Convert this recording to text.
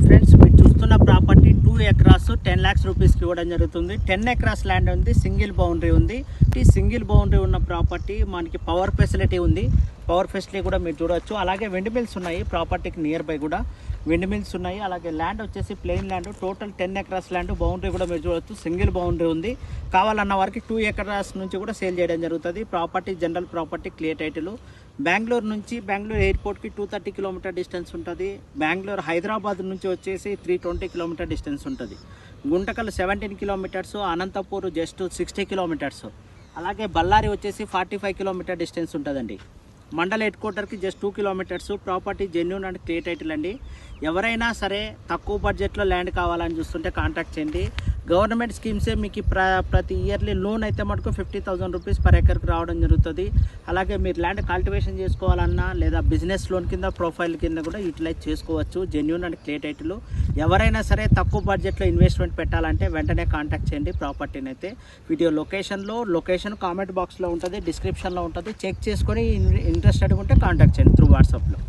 Friends, మీరు చూస్తున్న property 2 acres 10 lakhs రూపీస్కి ఇవ్వడం జరుగుతుంది. 10 ఎకరాస్ ల్యాండ్ ఉంది, సింగిల్ బౌండరీ ఉంది. ఈ సింగిల్ బౌండరీ ఉన్న ప్రాపర్టీ మనకి పవర్ ఫెసిలిటీ ఉంది. పవర్ ఫెసిలిటీ కూడా మీరు చూడవచ్చు. అలాగే విండ్ మిల్స్ ఉన్నాయి, ప్రాపర్టీకి నియర్ బై కూడా విండ్ మిల్స్ ఉన్నాయి. అలాగే ల్యాండ్ వచ్చేసి plain land, total 10 acres land. Boundary కూడా మీరు చూడవచ్చు, సింగిల్ బౌండరీ ఉంది. కావాలన్న వారికి 2 ఎకరాస్ నుంచి కూడా సేల్ చేయడం జరుగుతుంది. Property general property, clear title. Bengaluru నుంచి బెంగళూరు ఎయిర్పోర్ట్కి 230 కిలోమీటర్ డిస్టెన్స్ ఉంటుంది. బెంగళూరు హైదరాబాద్ నుంచి వచ్చేసి 320 కిలోమీటర్ డిస్టెన్స్ ఉంటుంది. Guntakal 17 kilometres, Anantapur just 60 kilometres. అలాగే బళ్ళారి వచ్చేసి 45 కిలోమీటర్ డిస్టెన్స్ ఉంటుందండి. మండల హెడ్ క్వార్టర్కి just 2 kilometres. Property genuine and clear title అండి. ఎవరైనా సరే తక్కువ బడ్జెట్లో ల్యాండ్ కావాలని చూస్తుంటే కాంటాక్ట్ చేయండి. గవర్నమెంట్ స్కీమ్సే మీకు ప్రతి ఇయర్లీ లోన్ అయితే మటుకు 50,000 రూపీస్ పర్ ఎకర్కి రావడం జరుగుతుంది. అలాగే మీరు ల్యాండ్ కల్టివేషన్ చేసుకోవాలన్నా లేదా బిజినెస్ లోన్ కింద, ప్రొఫైల్ కింద కూడా యూటిలైజ్ చేసుకోవచ్చు. Genuine and clear title. ఎవరైనా సరే తక్కువ బడ్జెట్లో ఇన్వెస్ట్మెంట్ పెట్టాలంటే వెంటనే కాంటాక్ట్ చేయండి ప్రాపర్టీని అయితే. వీడియో లొకేషన్ కామెంట్ బాక్స్లో ఉంటుంది, డిస్క్రిప్షన్లో ఉంటుంది. చెక్ చేసుకొని ఇంట్రెస్టెడ్ ఉంటే కాంటాక్ట్ చేయండి త్రూ వాట్సాప్లో.